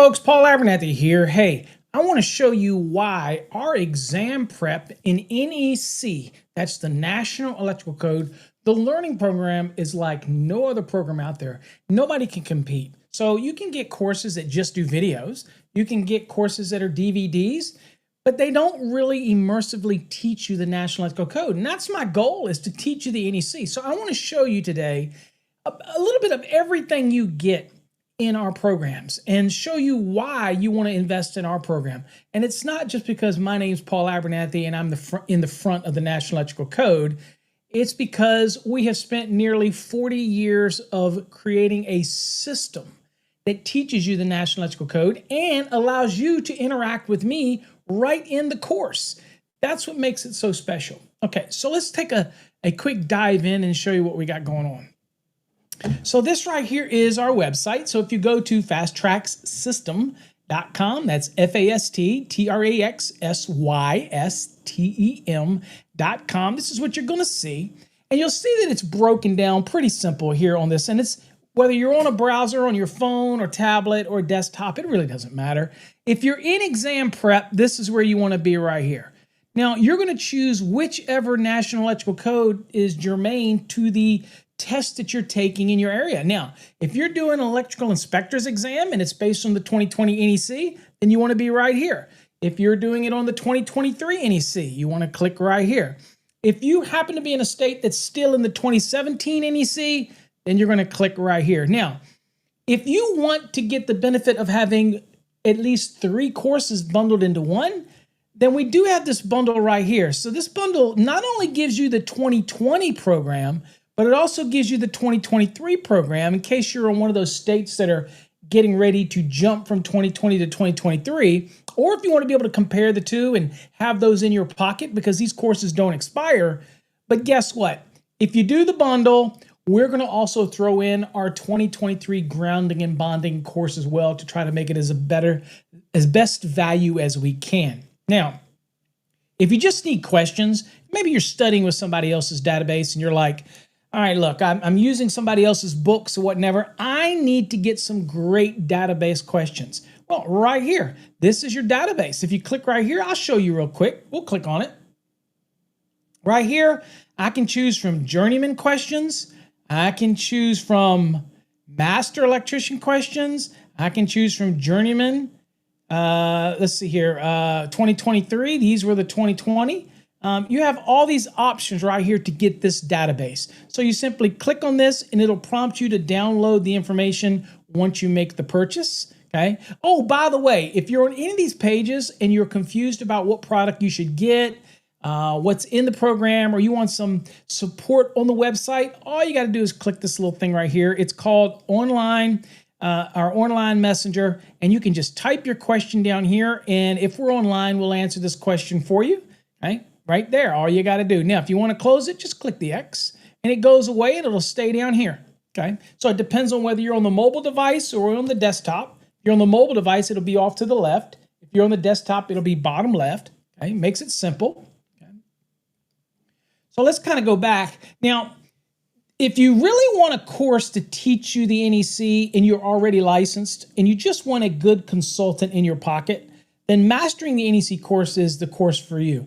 folks, Paul Abernathy here. Hey, I want to show you why our exam prep in NEC, that's the National Electrical Code, the learning program is like no other program out there. Nobody can compete. So you can get courses that just do videos. You can get courses that are DVDs, but they don't really immersively teach you the National Electrical Code. And that's my goal, is to teach you the NEC. So I want to show you today a little bit of everything you get in our programs and show you why you want to invest in our program. And it's not just because my name's Paul Abernathy and I'm in the front of the National Electrical Code. It's because we have spent nearly 40 years of creating a system that teaches you the National Electrical Code and allows you to interact with me right in the course. That's what makes it so special. Okay, so let's take a quick dive in and show you what we got going on. So this right here is our website. So if you go to fasttracksystem.com, that's fasttracksystem.com. This is what you're going to see. And you'll see that it's broken down pretty simple here on this. And it's whether you're on a browser, on your phone or tablet or desktop, it really doesn't matter. If you're in exam prep, this is where you want to be right here. Now, you're going to choose whichever National Electrical Code is germane to the test that you're taking in your area. Now, if you're doing an electrical inspector's exam and it's based on the 2020 NEC, then you want to be right here. If you're doing it on the 2023 NEC, you want to click right here. If you happen to be in a state that's still in the 2017 NEC, then you're going to click right here. Now, if you want to get the benefit of having at least 3 courses bundled into one, then we do have this bundle right here. So this bundle not only gives you the 2020 program, but it also gives you the 2023 program in case you're in one of those states that are getting ready to jump from 2020 to 2023, or if you want to be able to compare the two and have those in your pocket because these courses don't expire. But guess what? If you do the bundle, we're going to also throw in our 2023 grounding and bonding course as well to try to make it as best value as we can. Now, if you just need questions, maybe you're studying with somebody else's database and you're like, all right, look, I'm using somebody else's books or whatever. I need to get some great database questions. Well, right here, this is your database. If you click right here, I'll show you real quick. We'll click on it. Right here, I can choose from Journeyman questions. I can choose from Master Electrician questions. I can choose from Journeyman. Let's see here, 2023. These were the 2020. You have all these options right here to get this database. So you simply click on this and it'll prompt you to download the information once you make the purchase. Okay. Oh, by the way, if you're on any of these pages and you're confused about what product you should get, what's in the program, or you want some support on the website, all you got to do is click this little thing right here. It's called online, our online messenger, and you can just type your question down here. And if we're online, we'll answer this question for you. Okay. Right there, all you got to do. Now, if you want to close it, just click the X, and it goes away, and it'll stay down here, okay? So it depends on whether you're on the mobile device or on the desktop. If you're on the mobile device, it'll be off to the left. If you're on the desktop, it'll be bottom left, okay? Makes it simple, okay? So let's kind of go back. Now, if you really want a course to teach you the NEC and you're already licensed and you just want a good consultant in your pocket, then Mastering the NEC course is the course for you.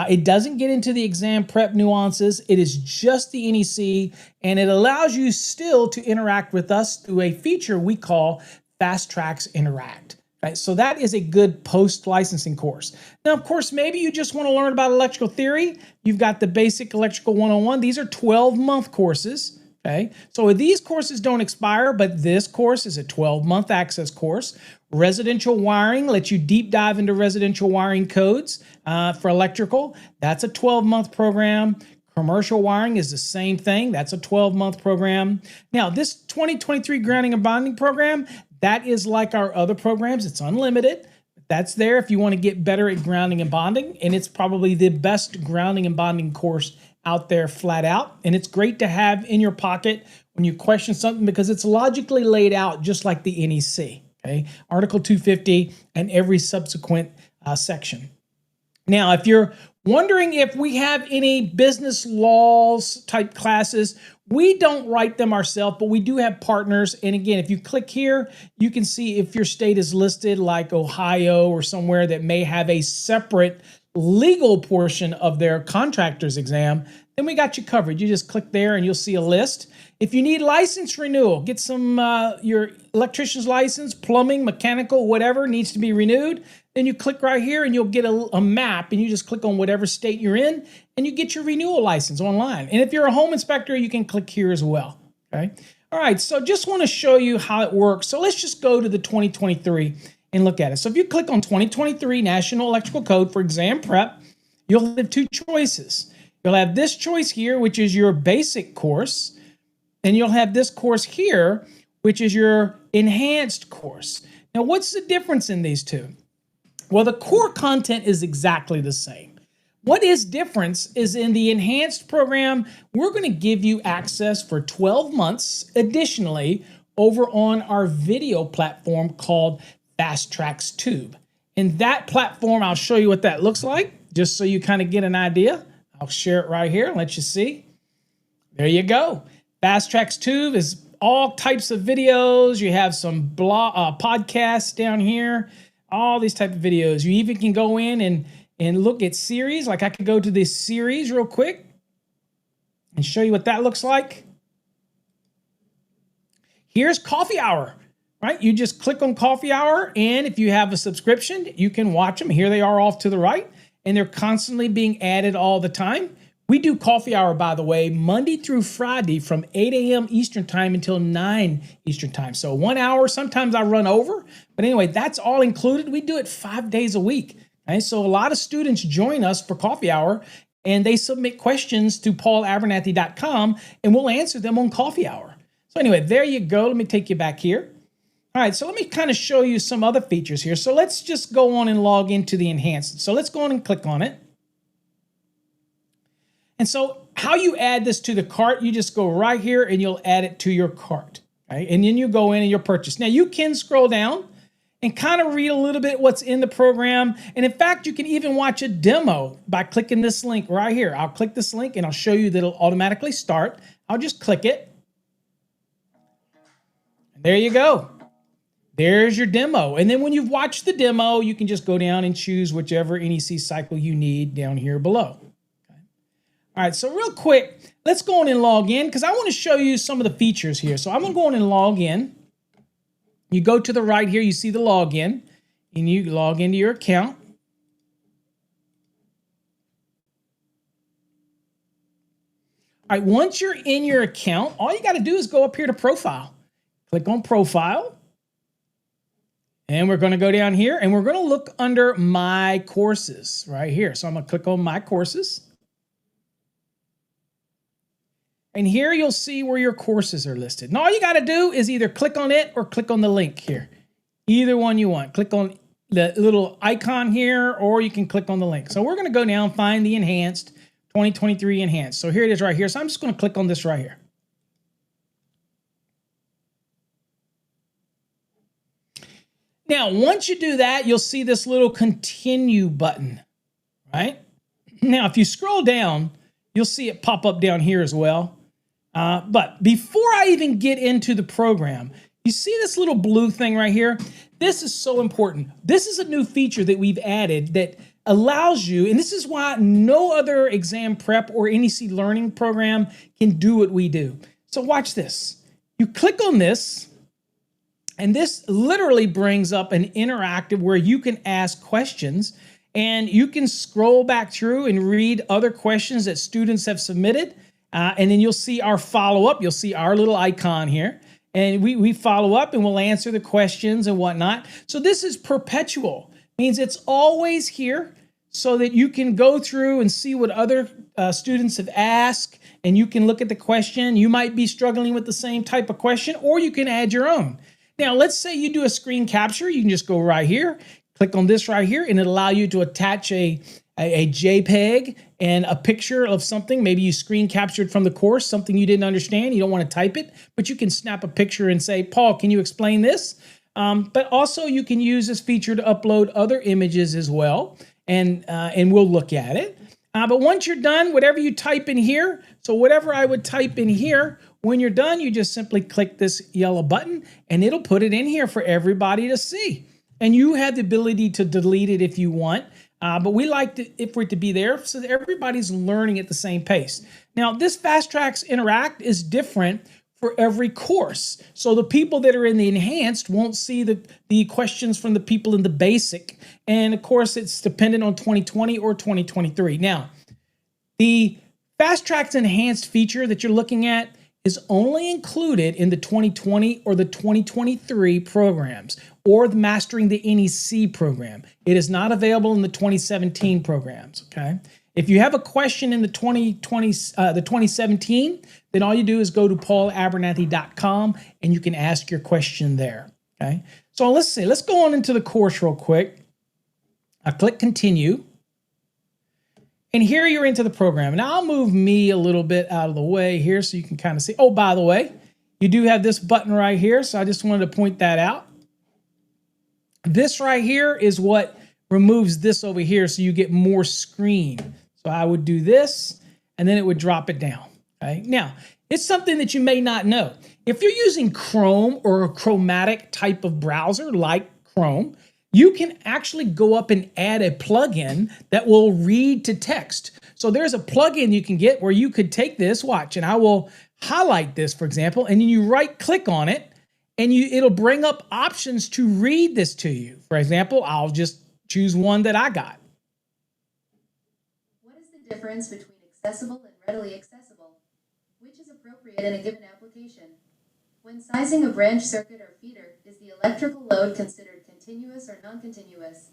It doesn't get into the exam prep nuances. It is just the NEC, and it allows you still to interact with us through a feature we call Fast Tracks Interact. Right? So that is a good post-licensing course. Now, of course, maybe you just want to learn about electrical theory. You've got the Basic Electrical 101. These are 12-month courses. Okay, so these courses don't expire, but this course is a 12-month access course. Residential wiring lets you deep dive into residential wiring codes for electrical. That's a 12-month program. Commercial wiring is the same thing. That's a 12-month program. Now, this 2023 grounding and bonding program, that is like our other programs. It's unlimited. That's there if you want to get better at grounding and bonding, and it's probably the best grounding and bonding course out there flat out. And it's great to have in your pocket when you question something because it's logically laid out just like the NEC, okay? Article 250 and every subsequent section. Now, if you're wondering if we have any business laws type classes, We don't write them ourselves, but we do have partners. And again, if you click here, you can see if your state is listed like Ohio or somewhere that may have a separate legal portion of their contractor's exam, then we got you covered. You just click there and you'll see a list. If you need license renewal, get some your electrician's license, plumbing, mechanical, whatever needs to be renewed, then you click right here and you'll get a map, and you just click on whatever state you're in and you get your renewal license online. And if you're a home inspector, you can click here as well. Okay. All right. So just want to show you how it works. So let's just go to the 2023 and look at it. So if you click on 2023 National Electrical Code for exam prep, you'll have two choices. You'll have this choice here, which is your basic course, and you'll have this course here, which is your enhanced course. Now, what's the difference in these two? Well, the core content is exactly the same. What is difference is in the enhanced program, we're going to give you access for 12 months additionally over on our video platform called Fast Tracks Tube. In that platform, I'll show you what that looks like, just so you kind of get an idea. I'll share it right here and let you see. There you go. Fast Tracks Tube is all types of videos. You have some podcasts down here, all these type of videos. You even can go in and look at series. Like I could go to this series real quick and show you what that looks like. Here's Coffee Hour, right? You just click on Coffee Hour, and if you have a subscription, you can watch them. Here they are off to the right, and they're constantly being added all the time. We do Coffee Hour, by the way, Monday through Friday from 8 a.m. Eastern Time until 9 Eastern Time. So 1 hour, sometimes I run over. But anyway, that's all included. We do it 5 days a week. Okay? So a lot of students join us for Coffee Hour, and they submit questions to paulabernathy.com, and we'll answer them on Coffee Hour. So anyway, there you go. Let me take you back here. All right, so let me kind of show you some other features here. So let's just go on and log into the enhanced. So let's go on and click on it. And so how you add this to the cart, you just go right here and you'll add it to your cart. Okay? And then you go in and you'll purchase. Now you can scroll down and kind of read a little bit what's in the program. And in fact, you can even watch a demo by clicking this link right here. I'll click this link and I'll show you that it'll automatically start. I'll just click it. And there you go. There's your demo. And then when you've watched the demo, you can just go down and choose whichever NEC cycle you need down here below. All right, so real quick, let's go on and log in because I want to show you some of the features here. So I'm going to go on and log in. You go to the right here, you see the login, and you log into your account. All right, once you're in your account, all you got to do is go up here to Profile. Click on Profile. And we're going to go down here, and we're going to look under My Courses right here. So I'm going to click on My Courses. And here you'll see where your courses are listed. And all you got to do is either click on it or click on the link here. Either one you want. Click on the little icon here, or you can click on the link. So we're going to go down, find the Enhanced, 2023 Enhanced. So here it is right here. So I'm just going to click on this right here. Now, once you do that, you'll see this little Continue button, right? Now, if you scroll down, you'll see it pop up down here as well. But before I even get into the program, you see this little blue thing right here? This is so important. This is a new feature that we've added that allows you, and this is why no other exam prep or NEC learning program can do what we do. So watch this. You click on this, and this literally brings up an interactive where you can ask questions, and you can scroll back through and read other questions that students have submitted. And then you'll see our follow-up. You'll see our little icon here. And we follow up and we'll answer the questions and whatnot. So this is perpetual. Means it's always here so that you can go through and see what other students have asked. And you can look at the question. You might be struggling with the same type of question, or you can add your own. Now, let's say you do a screen capture. You can just go right here. Click on this right here, and it'll allow you to attach a JPEG and a picture of something. Maybe you screen captured from the course, something you didn't understand. You don't want to type it, but you can snap a picture and say, Paul, can you explain this? But also you can use this feature to upload other images as well, and we'll look at it. But once you're done, whatever you type in here, so whatever I would type in here, when you're done, you just simply click this yellow button and it'll put it in here for everybody to see. And you have the ability to delete it if you want. But we like for it to be there so that everybody's learning at the same pace. Now, this Fast Tracks Interact is different for every course. So the people that are in the enhanced won't see the questions from the people in the basic. And of course, it's dependent on 2020 or 2023. Now, the Fast Tracks Enhanced feature that you're looking at is only included in the 2020 or the 2023 programs or the Mastering the NEC program. It is not available in the 2017 programs, okay? If you have a question in the 2017, then all you do is go to paulabernathy.com and you can ask your question there, okay? So let's see, let's go on into the course real quick. I click continue. And here you're into the program. Now I'll move me a little bit out of the way here so you can kind of see. Oh, by the way, you do have this button right here. So I just wanted to point that out. This right here is what removes this over here so you get more screen. So I would do this and then it would drop it down. Okay? Now, it's something that you may not know. If you're using Chrome or a chromatic type of browser like Chrome, you can actually go up and add a plugin that will read to text. So there's a plugin you can get where you could take this, watch, and I will highlight this, for example, and then you right click on it and it'll bring up options to read this to you. For example, I'll just choose one that I got. What is the difference between accessible and readily accessible? Which is appropriate in a given application? When sizing a branch circuit or feeder, is the electrical load considered continuous or non-continuous?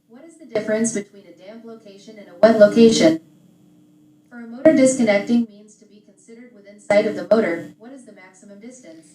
What is the difference between a damp location and a wet location? For a motor disconnecting means to be considered within sight of the motor, what is the maximum distance?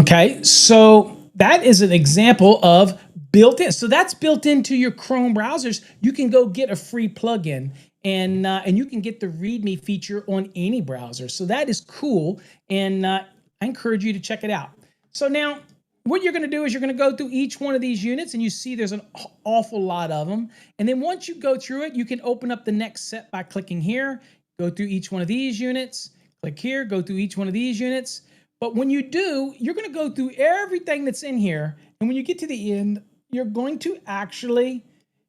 Okay, so that is an example of built-in. So that's built into your Chrome browsers. You can go get a free plugin and you can get the README feature on any browser. So that is cool, and I encourage you to check it out. So now, what you're going to do is you're going to go through each one of these units, and you see there's an awful lot of them. And then once you go through it, you can open up the next set by clicking here, go through each one of these units, click here, go through each one of these units. But when you do, you're going to go through everything that's in here. And when you get to the end, you're going to actually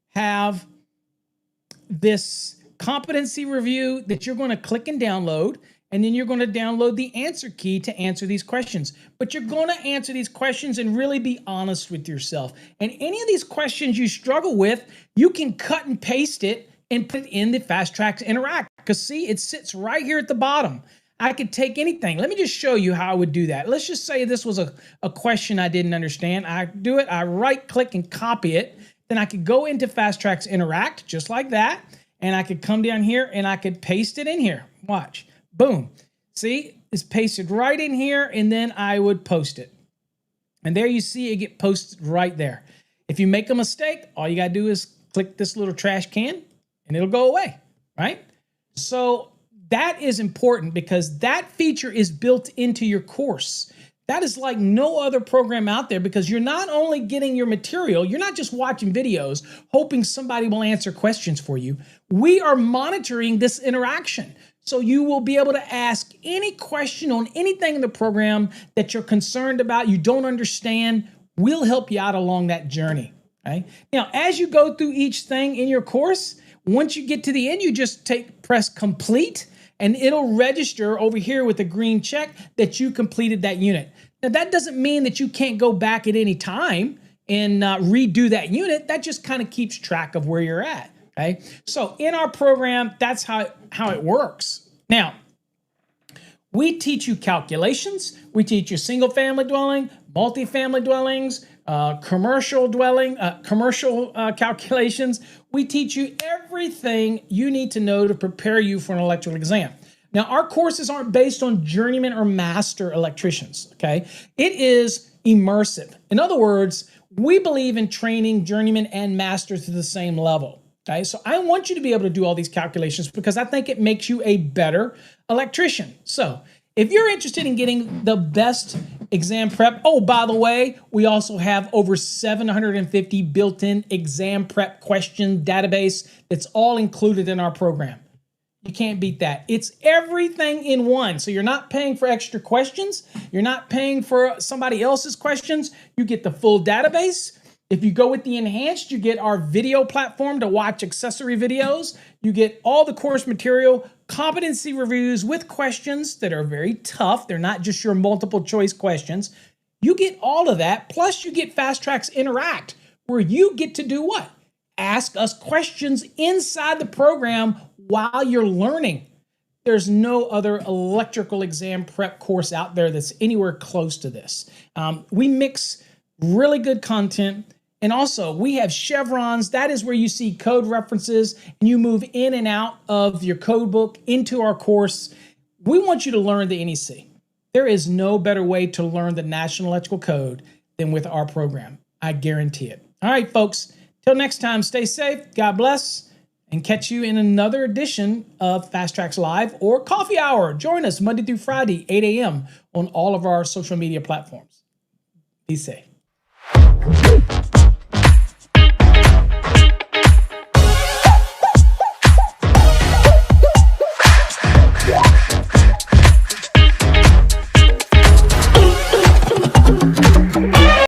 have this competency review that you're going to click and download. And then you're going to download the answer key to answer these questions. But you're going to answer these questions and really be honest with yourself. And any of these questions you struggle with, you can cut and paste it and put it in the Fast Tracks Interact. Because see, it sits right here at the bottom. I could take anything. Let me just show you how I would do that. Let's just say this was a question I didn't understand. I do it, I right click and copy it. Then I could go into Fast Tracks Interact just like that. And I could come down here and I could paste it in here. Watch. Boom. See, it's pasted right in here, and then I would post it. And there you see it get posted right there. If you make a mistake, all you got to do is click this little trash can, and it'll go away, right? So that is important because that feature is built into your course. That is like no other program out there because you're not only getting your material, you're not just watching videos, hoping somebody will answer questions for you. We are monitoring this interaction. So you will be able to ask any question on anything in the program that you're concerned about, you don't understand. We'll help you out along that journey. Okay? Now, as you go through each thing in your course, once you get to the end, you just press complete, and it'll register over here with a green check that you completed that unit. Now, that doesn't mean that you can't go back at any time and redo that unit. That just kind of keeps track of where you're at. Okay, so in our program, that's how it works. Now, we teach you calculations. We teach you single-family dwelling, multi-family dwellings, commercial calculations. We teach you everything you need to know to prepare you for an electrical exam. Now, our courses aren't based on journeyman or master electricians. Okay, it is immersive. In other words, we believe in training journeyman and master to the same level. Okay, so I want you to be able to do all these calculations because I think it makes you a better electrician. So if you're interested in getting the best exam prep. Oh, by the way, we also have over 750 built-in exam prep question database that's all included in our program. You can't beat that. It's everything in one. So you're not paying for extra questions. You're not paying for somebody else's questions. You get the full database. If you go with the enhanced, you get our video platform to watch accessory videos. You get all the course material, competency reviews with questions that are very tough. They're not just your multiple choice questions. You get all of that. Plus you get Fast Tracks Interact, where you get to do what? Ask us questions inside the program while you're learning. There's no other electrical exam prep course out there that's anywhere close to this. We mix really good content. And also, we have chevrons. That is where you see code references and you move in and out of your code book into our course. We want you to learn the NEC. There is no better way to learn the National Electrical Code than with our program. I guarantee it. All right, folks. Till next time, stay safe. God bless. And catch you in another edition of Fast Tracks Live or Coffee Hour. Join us Monday through Friday, 8 a.m. on all of our social media platforms. Be safe.